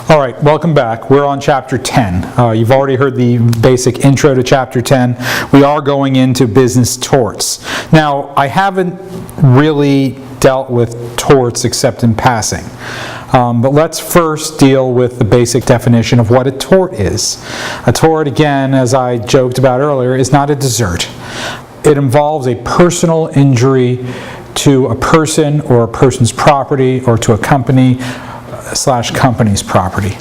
All right, welcome back. We're on Chapter 10. You've already heard the basic intro to Chapter 10. We are going into business torts. Now, I haven't really dealt with torts except in passing. But let's first deal with the basic definition of what a tort is. A tort, again, as I joked about earlier, is not a dessert. It involves a personal injury to a person or a person's property or to a company / company's property.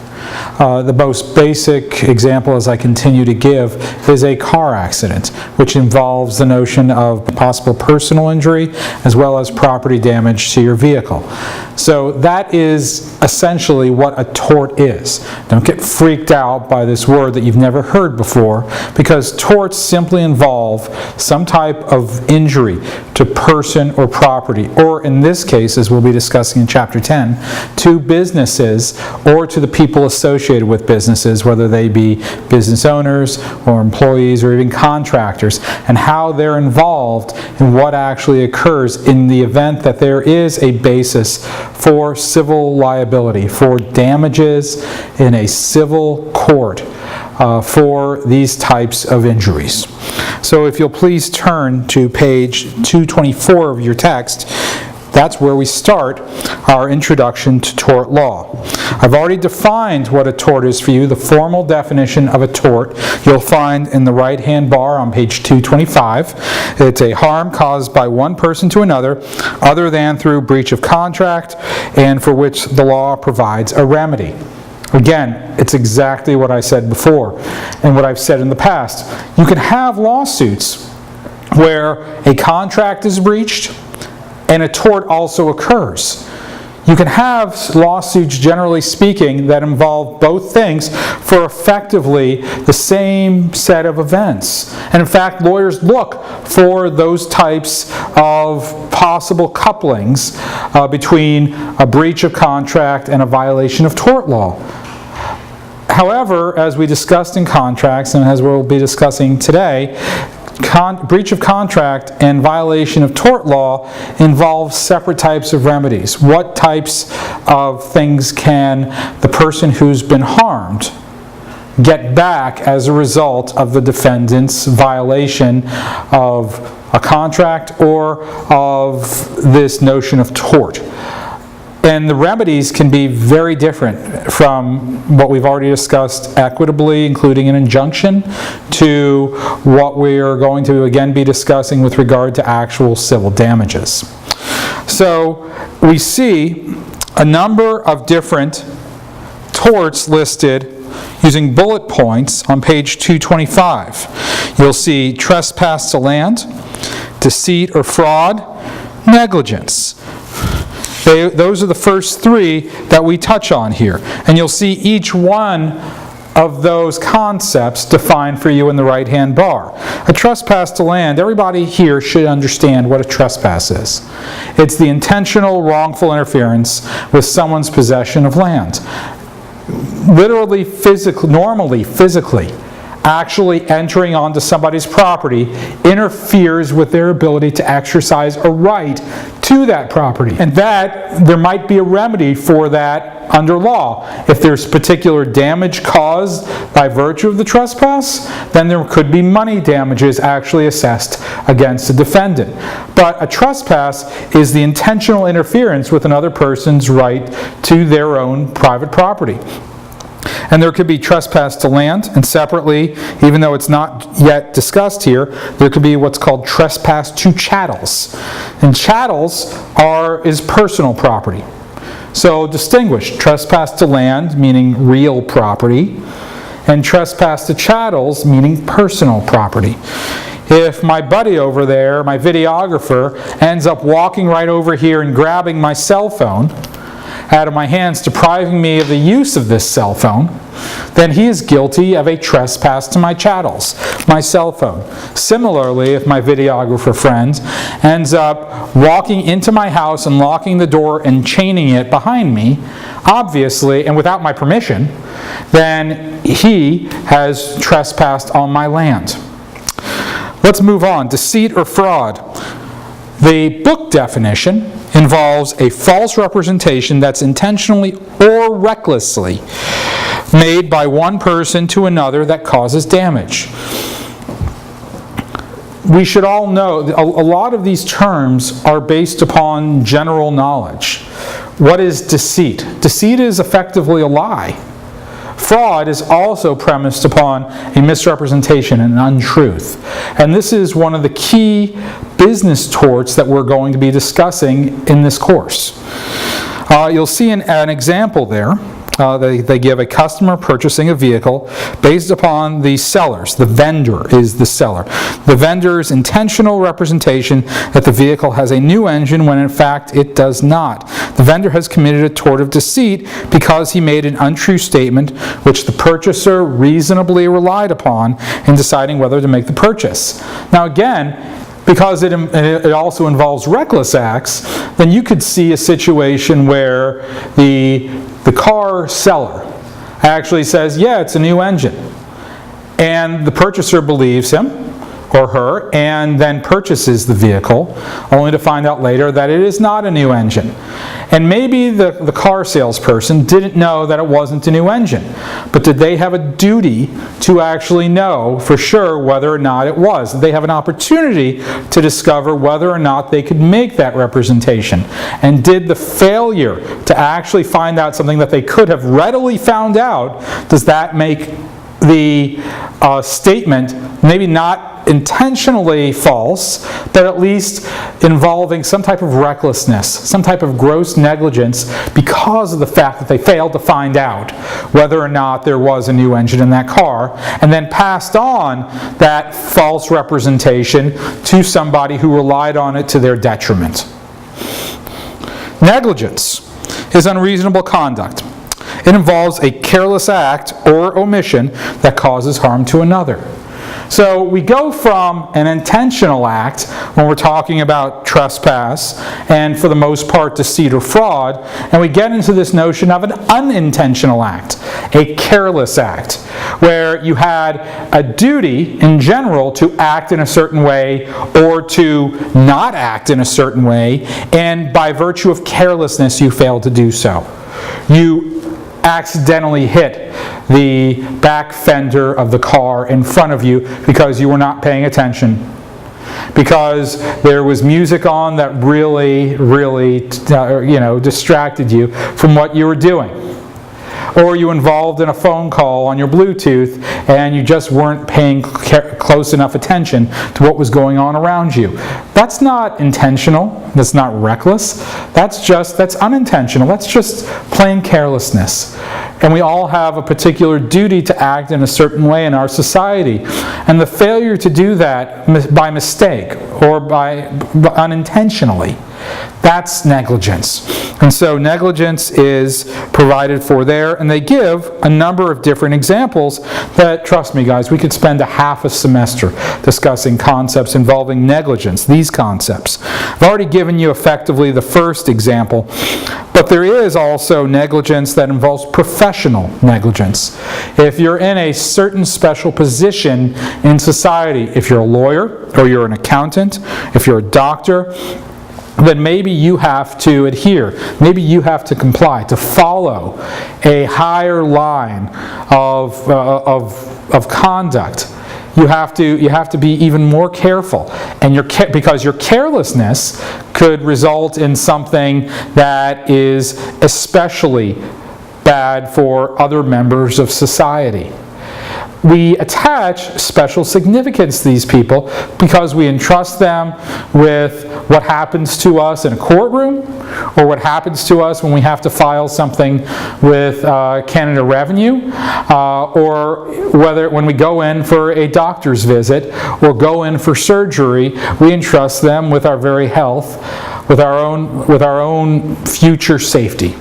The most basic example, as I continue to give, is a car accident, which involves the notion of possible personal injury as well as property damage to your vehicle. So that is essentially what a tort is. Don't get freaked out by this word that you've never heard before, because torts simply involve some type of injury to person or property, or in this case, as we'll be discussing in Chapter 10, to businesses or to the people associated with businesses, whether they be business owners or employees or even contractors, and how they're involved in what actually occurs in the event that there is a basis for civil liability, for damages in a civil court for these types of injuries. So if you'll please turn to page 224 of your text, that's where we start our introduction to tort law. I've already defined what a tort is for you. The formal definition of a tort you'll find in the right-hand bar on page 225. It's a harm caused by one person to another, other than through breach of contract, and for which the law provides a remedy. Again, it's exactly what I said before and what I've said in the past. You can have lawsuits where a contract is breached and a tort also occurs. You can have lawsuits, generally speaking, that involve both things for effectively the same set of events. And in fact, lawyers look for those types of possible couplings between a breach of contract and a violation of tort law. However, as we discussed in contracts, and as we'll be discussing today, breach of contract and violation of tort law involve separate types of remedies. What types of things can the person who's been harmed get back as a result of the defendant's violation of a contract or of this notion of tort? And the remedies can be very different from what we've already discussed equitably, including an injunction, to what we are going to again be discussing with regard to actual civil damages. So we see a number of different torts listed using bullet points on page 225. You'll see trespass to land, deceit or fraud, negligence. Those are the first three that we touch on here. And you'll see each one of those concepts defined for you in the right-hand bar. A trespass to land, everybody here should understand what a trespass is. It's the intentional wrongful interference with someone's possession of land. Literally, normally, physically, actually entering onto somebody's property interferes with their ability to exercise a right to that property. And that, there might be a remedy for that under law. If there's particular damage caused by virtue of the trespass, then there could be money damages actually assessed against the defendant. But a trespass is the intentional interference with another person's right to their own private property. And there could be trespass to land, and separately, even though it's not yet discussed here, there could be what's called trespass to chattels. And chattels is personal property. So distinguish trespass to land, meaning real property, and trespass to chattels, meaning personal property. If my buddy over there, my videographer, ends up walking right over here and grabbing my cell phone out of my hands, depriving me of the use of this cell phone, then he is guilty of a trespass to my chattels, my cell phone. Similarly, if my videographer friend ends up walking into my house and locking the door and chaining it behind me, obviously, and without my permission, then he has trespassed on my land. Let's move on. Deceit or fraud. The book definition involves a false representation that's intentionally or recklessly made by one person to another that causes damage. We should all know that a lot of these terms are based upon general knowledge. What is deceit? Deceit is effectively a lie. Fraud is also premised upon a misrepresentation and an untruth. And this is one of the key business torts that we're going to be discussing in this course. You'll see an example there. They give a customer purchasing a vehicle based upon the sellers. The vendor is the seller. The vendor's intentional representation that the vehicle has a new engine when in fact it does not. The vendor has committed a tort of deceit because he made an untrue statement which the purchaser reasonably relied upon in deciding whether to make the purchase. Now again, because it also involves reckless acts, then you could see a situation where the car seller actually says, yeah, it's a new engine. And the purchaser believes him or her and then purchases the vehicle, only to find out later that it is not a new engine. And maybe the car salesperson didn't know that it wasn't a new engine, but did they have a duty to actually know for sure whether or not it was? Did they have an opportunity to discover whether or not they could make that representation? And did the failure to actually find out something that they could have readily found out, does that make the statement maybe not intentionally false, but at least involving some type of recklessness, some type of gross negligence because of the fact that they failed to find out whether or not there was a new engine in that car, and then passed on that false representation to somebody who relied on it to their detriment. Negligence is unreasonable conduct. It involves a careless act or omission that causes harm to another. So we go from an intentional act when we're talking about trespass and for the most part deceit or fraud, and we get into this notion of an unintentional act, a careless act, where you had a duty in general to act in a certain way or to not act in a certain way, and by virtue of carelessness you failed to do so. You accidentally hit the back fender of the car in front of you because you were not paying attention, because there was music on that really distracted you from what you were doing. Or you involved in a phone call on your Bluetooth and you just weren't paying close enough attention to what was going on around you. That's not intentional. That's not reckless. That's unintentional. That's just plain carelessness. And we all have a particular duty to act in a certain way in our society. And the failure to do that by mistake or by unintentionally, that's negligence. And so negligence is provided for there, and they give a number of different examples that, trust me guys, we could spend a half a semester discussing concepts involving negligence, these concepts. I've already given you effectively the first example, but there is also negligence that involves professional negligence. If you're in a certain special position in society, if you're a lawyer or you're an accountant, if you're a doctor, then maybe you have to adhere, maybe you have to comply, to follow a higher line of conduct. You have to be even more careful, and because your carelessness could result in something that is especially bad for other members of society. We attach special significance to these people because we entrust them with what happens to us in a courtroom, or what happens to us when we have to file something with Canada Revenue, or when we go in for a doctor's visit or go in for surgery. We entrust them with our very health, with our own future safety.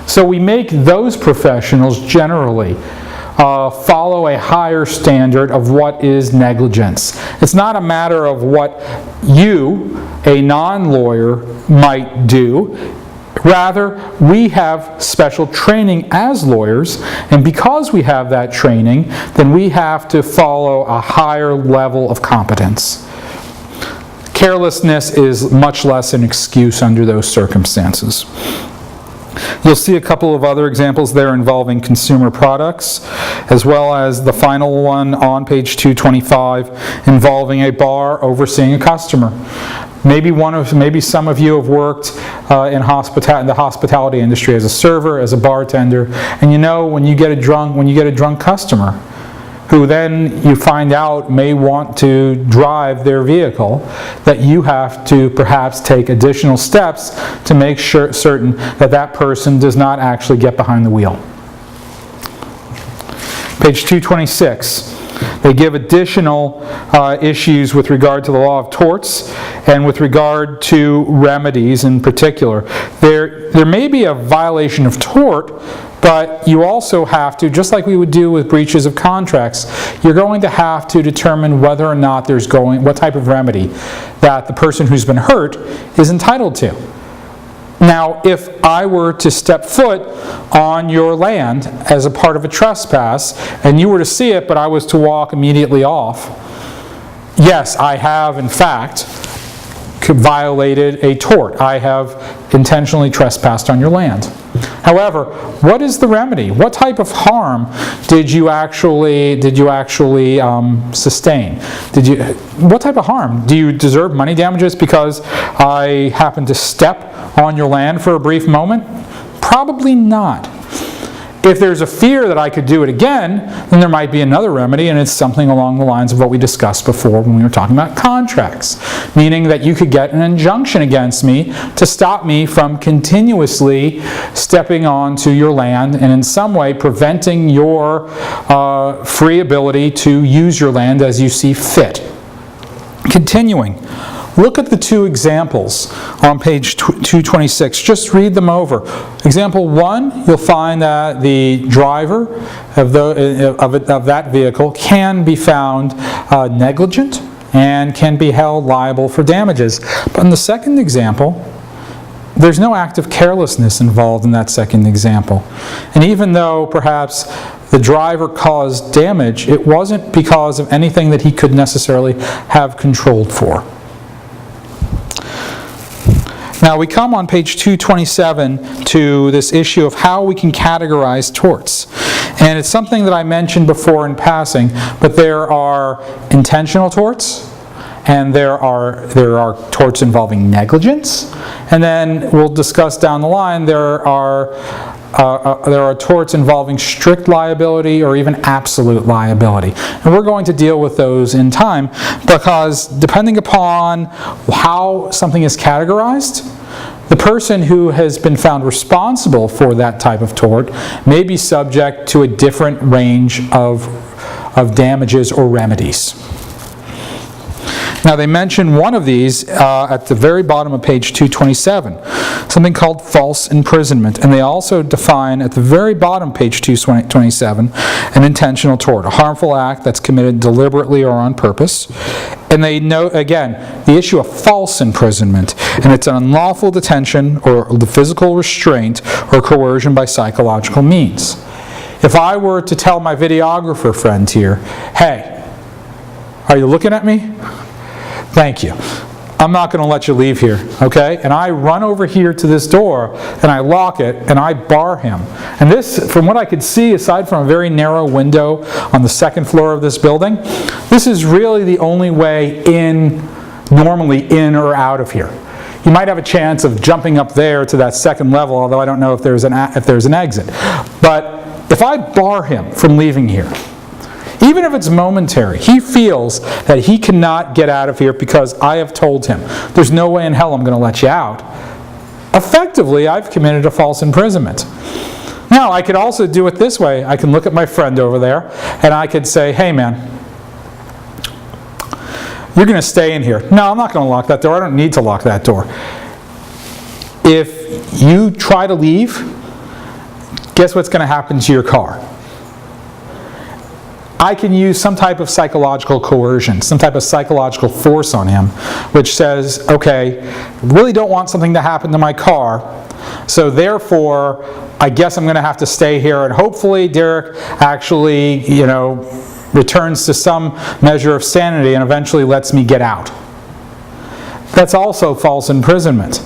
So we make those professionals generally follow a higher standard of what is negligence. It's not a matter of what you, a non-lawyer, might do. Rather, we have special training as lawyers, and because we have that training, then we have to follow a higher level of competence. Carelessness is much less an excuse under those circumstances. You'll see a couple of other examples there involving consumer products, as well as the final one on page 225 involving a bar overseeing a customer. Maybe some of you have worked in the hospitality industry as a server, as a bartender, and you know when you get a drunk customer who then you find out may want to drive their vehicle, that you have to perhaps take additional steps to make certain that that person does not actually get behind the wheel. Page 226. They give additional issues with regard to the law of torts and with regard to remedies in particular. There may be a violation of tort, but you also have to, just like we would do with breaches of contracts, you're going to have to determine whether or not what type of remedy that the person who's been hurt is entitled to. Now, if I were to step foot on your land as a part of a trespass, and you were to see it, but I was to walk immediately off, yes, I have, in fact, violated a tort. I have intentionally trespassed on your land. However, what is the remedy? What type of harm did you actually sustain? What type of harm? Do you deserve money damages because I happened to step on your land for a brief moment? Probably not. If there's a fear that I could do it again, then there might be another remedy, and it's something along the lines of what we discussed before when we were talking about contracts, meaning that you could get an injunction against me to stop me from continuously stepping onto your land and in some way preventing your free ability to use your land as you see fit. Continuing. Look at the two examples on page 226. Just read them over. Example 1, you'll find that the driver of that vehicle can be found negligent and can be held liable for damages. But in the second example, there's no act of carelessness involved in that second example. And even though perhaps the driver caused damage, it wasn't because of anything that he could necessarily have controlled for. Now we come on page 227 to this issue of how we can categorize torts. And it's something that I mentioned before in passing, but there are intentional torts, and there are torts involving negligence, and then we'll discuss down the line there are torts involving strict liability or even absolute liability. And we're going to deal with those in time because depending upon how something is categorized, the person who has been found responsible for that type of tort may be subject to a different range of damages or remedies. Now they mention one of these at the very bottom of page 227, something called false imprisonment. And they also define at the very bottom, page 227, an intentional tort, a harmful act that's committed deliberately or on purpose. And they note, again, the issue of false imprisonment, and it's an unlawful detention or the physical restraint or coercion by psychological means. If I were to tell my videographer friend here, hey, are you looking at me? Thank you. I'm not going to let you leave here, okay? And I run over here to this door, and I lock it, and I bar him. And this, from what I could see, aside from a very narrow window on the second floor of this building, this is really the only way normally in or out of here. You might have a chance of jumping up there to that second level, although I don't know if there's an exit. But if I bar him from leaving here, even if it's momentary, he feels that he cannot get out of here because I have told him, there's no way in hell I'm going to let you out. Effectively, I've committed a false imprisonment. Now, I could also do it this way. I can look at my friend over there, and I could say, hey man, you're going to stay in here. No, I'm not going to lock that door. I don't need to lock that door. If you try to leave, guess what's going to happen to your car? I can use some type of psychological coercion, some type of psychological force on him, which says, okay, I really don't want something to happen to my car, so therefore, I guess I'm going to have to stay here, and hopefully Derek actually, returns to some measure of sanity and eventually lets me get out. That's also false imprisonment.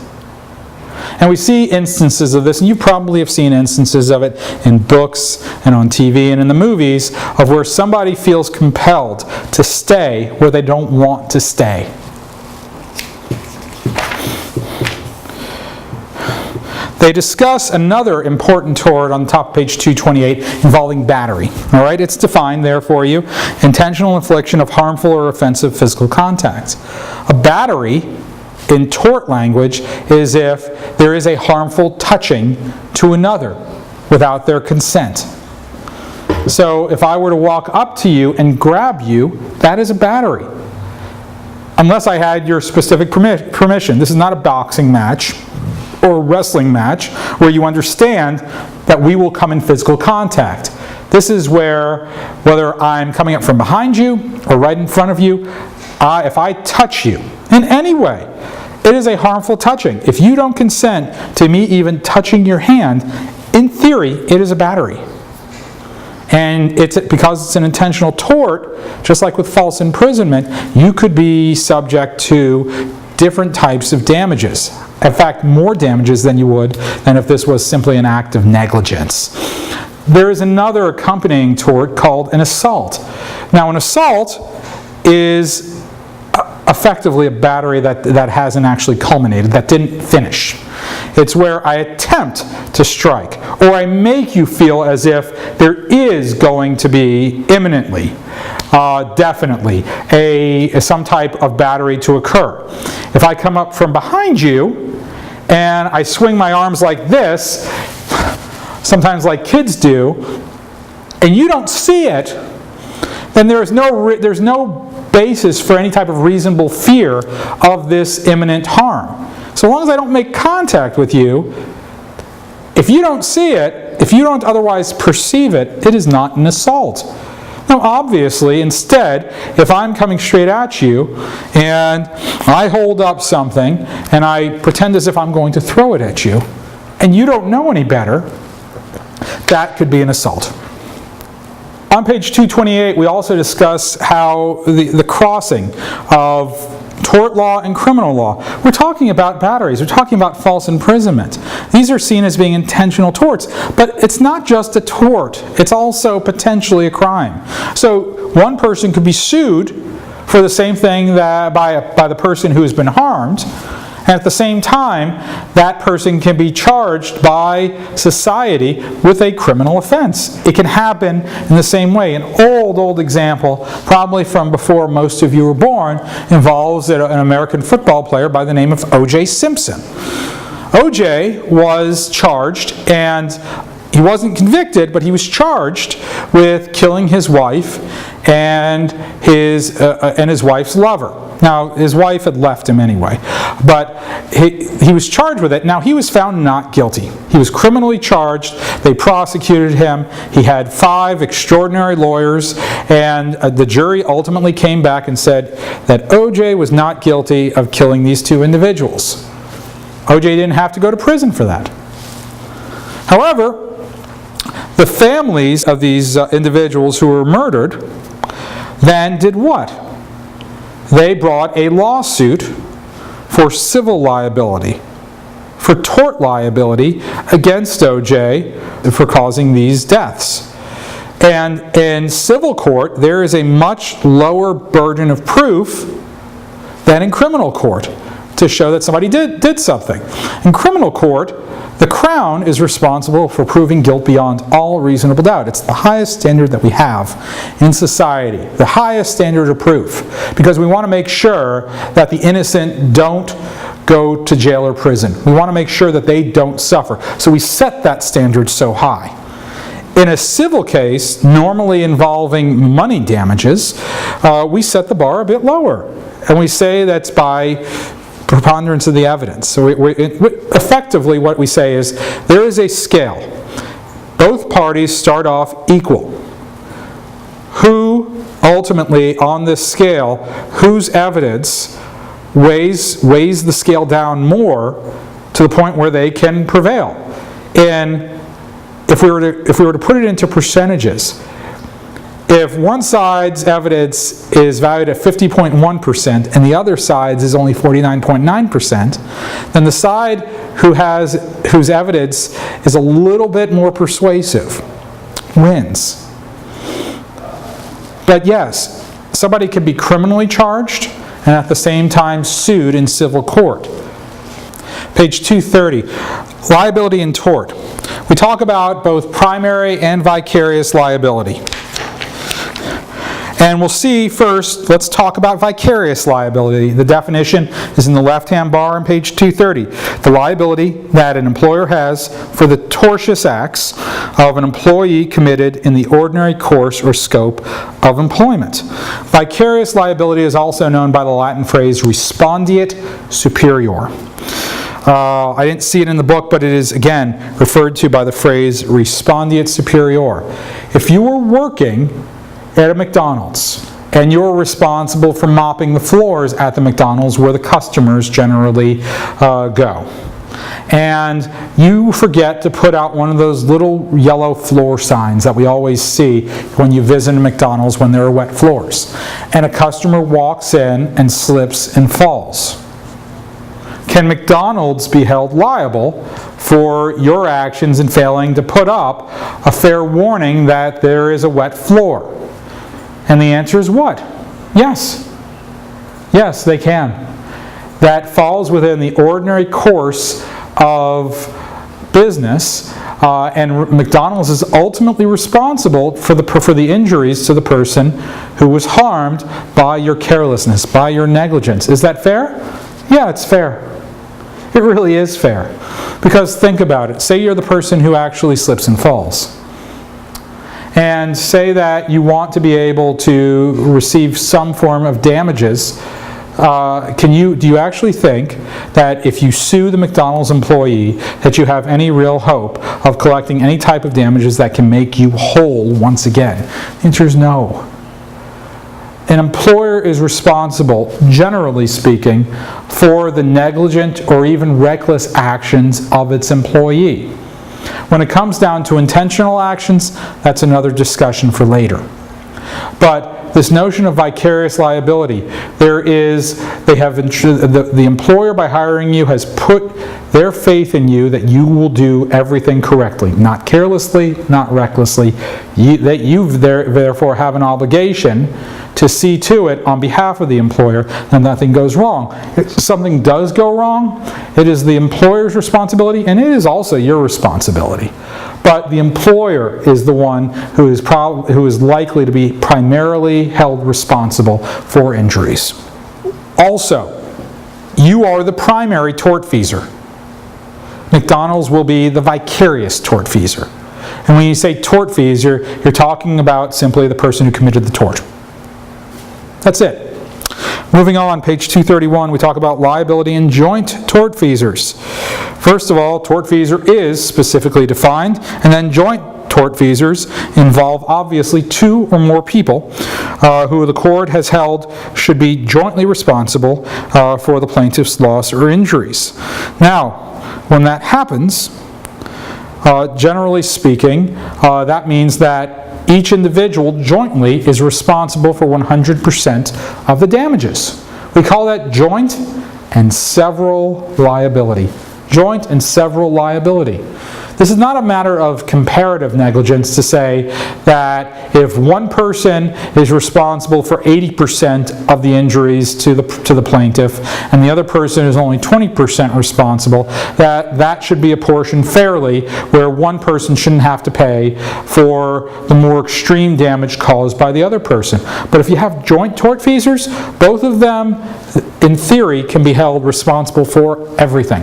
And we see instances of this, and you probably have seen instances of it in books and on TV and in the movies, of where somebody feels compelled to stay where they don't want to stay. They discuss another important tort on the top of page 228 involving battery. All right, it's defined there for you. Intentional infliction of harmful or offensive physical contact. A battery, in tort language, is if there is a harmful touching to another without their consent. So if I were to walk up to you and grab you, that is a battery. Unless I had your specific permission. This is not a boxing match or a wrestling match where you understand that we will come in physical contact. This is where, whether I'm coming up from behind you or right in front of you, if I touch you in any way, it is a harmful touching. If you don't consent to me even touching your hand, in theory, it is a battery. And because it's an intentional tort, just like with false imprisonment, you could be subject to different types of damages. In fact, more damages than you would than if this was simply an act of negligence. There is another accompanying tort called an assault. Now, an assault is effectively a battery that hasn't actually culminated, that didn't finish. It's where I attempt to strike, or I make you feel as if there is going to be imminently, definitely, some type of battery to occur. If I come up from behind you and I swing my arms like this, sometimes like kids do, and you don't see it, then there's no basis for any type of reasonable fear of this imminent harm. So long as I don't make contact with you, if you don't see it, if you don't otherwise perceive it, it is not an assault. Now obviously, instead, if I'm coming straight at you and I hold up something and I pretend as if I'm going to throw it at you, and you don't know any better, that could be an assault. On page 228, we also discuss how the crossing of tort law and criminal law. We're talking about batteries. We're talking about false imprisonment. These are seen as being intentional torts. But it's not just a tort. It's also potentially a crime. So one person could be sued for the same thing that by the person who has been harmed. And at the same time, that person can be charged by society with a criminal offense. It can happen in the same way. An old example, probably from before most of you were born, involves an American football player by the name of O.J. Simpson. O.J. was charged, and he wasn't convicted, but he was charged with killing his wife and his wife's lover. Now, his wife had left him anyway, but he was charged with it. Now, he was found not guilty. He was criminally charged. They prosecuted him. He had 5 extraordinary lawyers, and the jury ultimately came back and said that O.J. was not guilty of killing these 2 individuals. O.J. didn't have to go to prison for that. However, the families of these individuals who were murdered then did what? They brought a lawsuit for civil liability, for tort liability against O.J. for causing these deaths. And in civil court, there is a much lower burden of proof than in criminal court to show that somebody did something. In criminal court, the Crown is responsible for proving guilt beyond all reasonable doubt. It's the highest standard that we have in society, the highest standard of proof, because we want to make sure that the innocent don't go to jail or prison. We want to make sure that they don't suffer. So we set that standard so high. In a civil case, normally involving money damages, we set the bar a bit lower. And we say that's by preponderance of the evidence. So effectively what we say is there is a scale. Both parties start off equal. Who ultimately on this scale, whose evidence weighs the scale down more to the point where they can prevail? And if we were to put it into percentages, if one side's evidence is valued at 50.1% and the other side's is only 49.9%, then the side whose evidence is a little bit more persuasive wins. But yes, somebody can be criminally charged and at the same time sued in civil court. Page 230, liability and tort. We talk about both primary and vicarious liability. And we'll see first, let's talk about vicarious liability. The definition is in the left-hand bar on page 230. The liability that an employer has for the tortious acts of an employee committed in the ordinary course or scope of employment. Vicarious liability is also known by the Latin phrase respondeat superior. I didn't see it in the book, but it is, again, referred to by the phrase respondeat superior. If you were working at a McDonald's and you're responsible for mopping the floors at the McDonald's where the customers generally go, and you forget to put out one of those little yellow floor signs that we always see when you visit a McDonald's when there are wet floors, and a customer walks in and slips and falls, can McDonald's be held liable for your actions in failing to put up a fair warning that there is a wet floor? And the answer is what? Yes. Yes, they can. That falls within the ordinary course of business, and McDonald's is ultimately responsible for the injuries to the person who was harmed by your carelessness, by your negligence. Is that fair? Yeah, it's fair. It really is fair. Because think about it. Say you're the person who actually slips and falls. And say that you want to be able to receive some form of damages. Do you actually think that if you sue the McDonald's employee that you have any real hope of collecting any type of damages that can make you whole once again? The answer is no. An employer is responsible, generally speaking, for the negligent or even reckless actions of its employee. When it comes down to intentional actions, that's another discussion for later. But this notion of vicarious liability, the employer by hiring you has put their faith in you that you will do everything correctly, not carelessly, not recklessly. That you therefore have an obligation to see to it on behalf of the employer that nothing goes wrong. If something does go wrong, it is the employer's responsibility, and it is also your responsibility. But the employer is the one who is likely to be primarily held responsible for injuries. Also, you are the primary tortfeasor. McDonald's will be the vicarious tortfeasor. And when you say tortfeasor, you're talking about simply the person who committed the tort. That's it. Moving on, page 231, we talk about liability and joint tortfeasors. First of all, tortfeasor is specifically defined, and then joint tortfeasors involve obviously two or more people who the court has held should be jointly responsible for the plaintiff's loss or injuries. Now, when that happens, generally speaking, that means that each individual jointly is responsible for 100% of the damages. We call that joint and several liability. Joint and several liability. This is not a matter of comparative negligence to say that if one person is responsible for 80% of the injuries to the plaintiff and the other person is only 20% responsible, that should be apportioned fairly, where one person shouldn't have to pay for the more extreme damage caused by the other person. But if you have joint tortfeasors, both of them, in theory, can be held responsible for everything.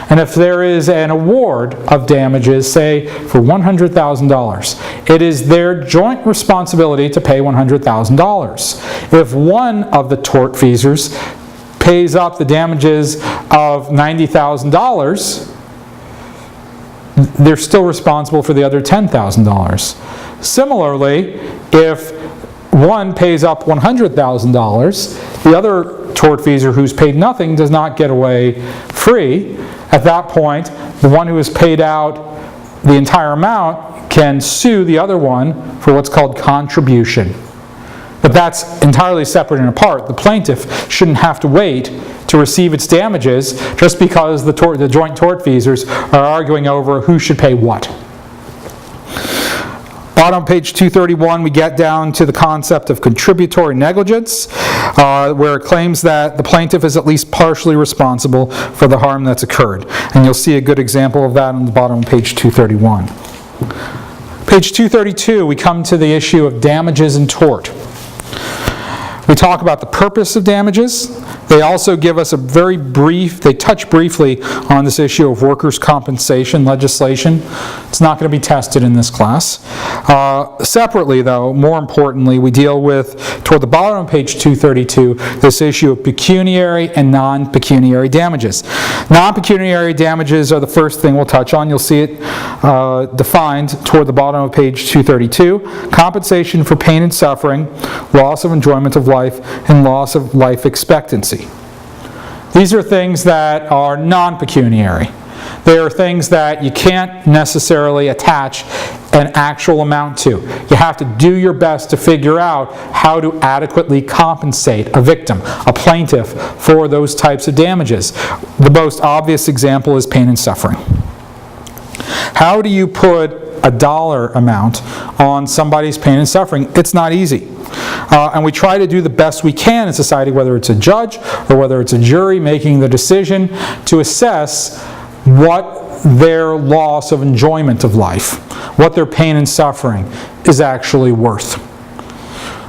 And if there is an award of damages, say for $100,000, it is their joint responsibility to pay $100,000. If one of the tortfeasors pays up the damages of $90,000, they're still responsible for the other $10,000. Similarly, if one pays up $100,000, the other tortfeasor who's paid nothing does not get away free. At that point, the one who has paid out the entire amount, can sue the other one for what's called contribution. But that's entirely separate and apart. The plaintiff shouldn't have to wait to receive its damages just because the joint tortfeasors are arguing over who should pay what. Bottom of page 231, we get down to the concept of contributory negligence, where it claims that the plaintiff is at least partially responsible for the harm that's occurred. And you'll see a good example of that on the bottom of page 231. Page 232, we come to the issue of damages in tort. We talk about the purpose of damages. They also give us they touch briefly on this issue of workers' compensation legislation. It's not going to be tested in this class. Separately, though, more importantly, we deal with, toward the bottom of page 232, this issue of pecuniary and non-pecuniary damages. Non-pecuniary damages are the first thing we'll touch on. You'll see it defined toward the bottom of page 232. Compensation for pain and suffering, loss of enjoyment of life, and loss of life expectancy. These are things that are non-pecuniary. They are things that you can't necessarily attach an actual amount to. You have to do your best to figure out how to adequately compensate a victim, a plaintiff, for those types of damages. The most obvious example is pain and suffering. How do you put a dollar amount on somebody's pain and suffering? It's not easy. And we try to do the best we can in society, whether it's a judge or whether it's a jury making the decision, to assess what their loss of enjoyment of life, what their pain and suffering is actually worth.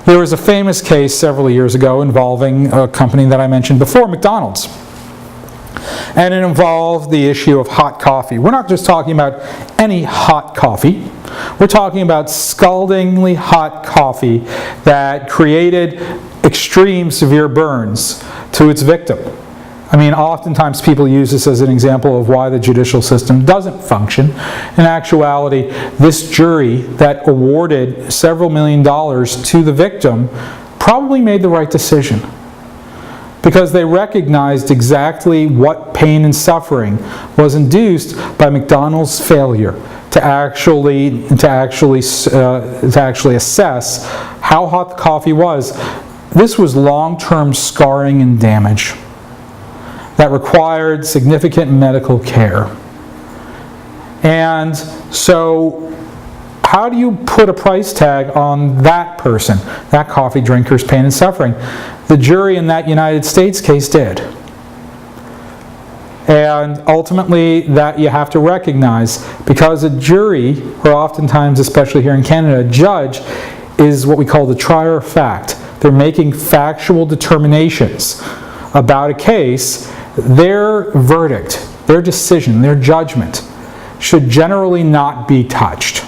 There was a famous case several years ago involving a company that I mentioned before, McDonald's. And it involved the issue of hot coffee. We're not just talking about any hot coffee. We're talking about scaldingly hot coffee that created extreme severe burns to its victim. I mean, oftentimes people use this as an example of why the judicial system doesn't function. In actuality, this jury that awarded several $millions to the victim probably made the right decision, because they recognized exactly what pain and suffering was induced by McDonald's failure to actually assess how hot the coffee was. This was long-term scarring and damage that required significant medical care. And so, how do you put a price tag on that person, that coffee drinker's pain and suffering? The jury in that United States case did. And ultimately, that you have to recognize, because a jury, or oftentimes, especially here in Canada, a judge is what we call the trier of fact. They're making factual determinations about a case. Their verdict, their decision, their judgment should generally not be touched.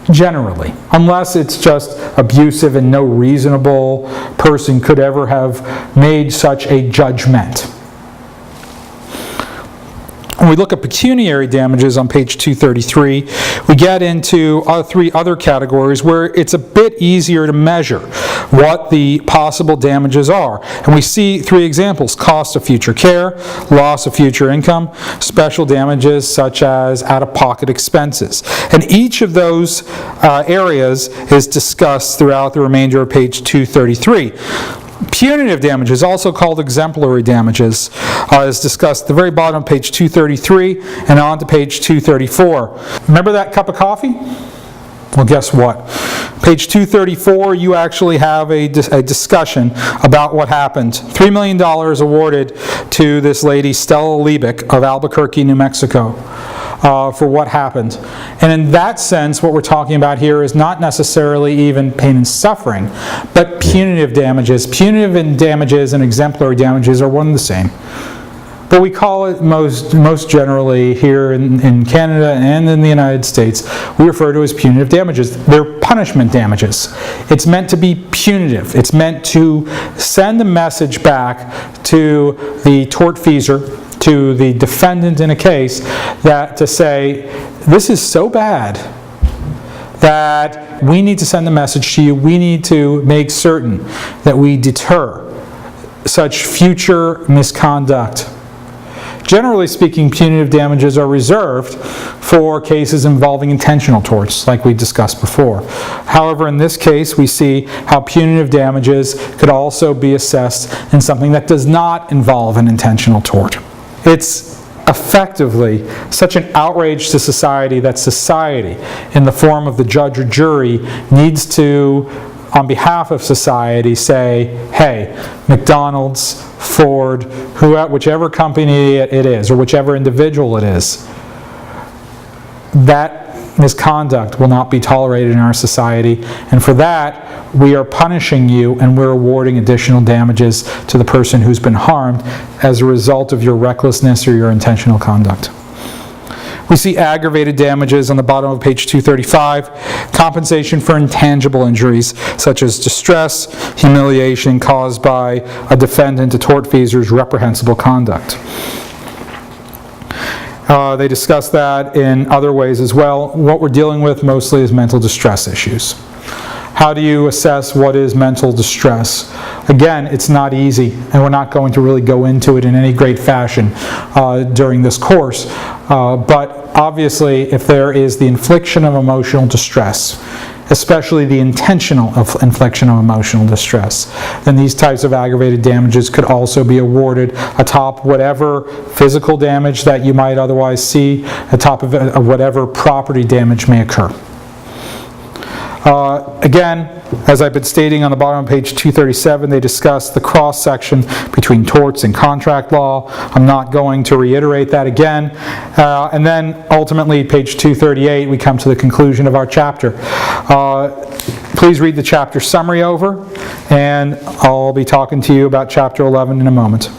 Generally, unless it's just abusive and no reasonable person could ever have made such a judgment. When we look at pecuniary damages on page 233, we get into three other categories where it's a bit easier to measure what the possible damages are. And we see three examples: cost of future care, loss of future income, special damages such as out-of-pocket expenses. And each of those areas is discussed throughout the remainder of page 233. Punitive damages, also called exemplary damages, is discussed at the very bottom of page 233 and on to page 234. Remember that cup of coffee? Well, guess what? Page 234, you actually have a discussion about what happened. $3 million awarded to this lady, Stella Liebig of Albuquerque, New Mexico, for what happened. And in that sense, what we're talking about here is not necessarily even pain and suffering, but punitive damages. Punitive damages and exemplary damages are one and the same. But we call it most generally here in Canada and in the United States, we refer to as punitive damages. They're punishment damages. It's meant to be punitive. It's meant to send a message back to the tortfeasor, to the defendant in a case, that to say, this is so bad that we need to send a message to you. We need to make certain that we deter such future misconduct. Generally speaking, punitive damages are reserved for cases involving intentional torts, like we discussed before. However, in this case, we see how punitive damages could also be assessed in something that does not involve an intentional tort. It's effectively such an outrage to society that society, in the form of the judge or jury, needs to, on behalf of society, say, hey, McDonald's, Ford, whichever company it is, or whichever individual it is, that misconduct will not be tolerated in our society, and for that, we are punishing you and we're awarding additional damages to the person who's been harmed as a result of your recklessness or your intentional conduct. We see aggravated damages on the bottom of page 235, compensation for intangible injuries such as distress, humiliation caused by a defendant to tortfeasor's reprehensible conduct. They discuss that in other ways as well. What we're dealing with mostly is mental distress issues. How do you assess what is mental distress? Again, it's not easy, and we're not going to really go into it in any great fashion during this course. But obviously, if there is the infliction of emotional distress, especially the intentional infliction of emotional distress, then these types of aggravated damages could also be awarded atop whatever physical damage that you might otherwise see, atop of whatever property damage may occur. Again, as I've been stating on the bottom of page 237, they discuss the cross-section between torts and contract law. I'm not going to reiterate that again. And then ultimately, page 238, we come to the conclusion of our chapter. Please read the chapter summary over, and I'll be talking to you about chapter 11 in a moment.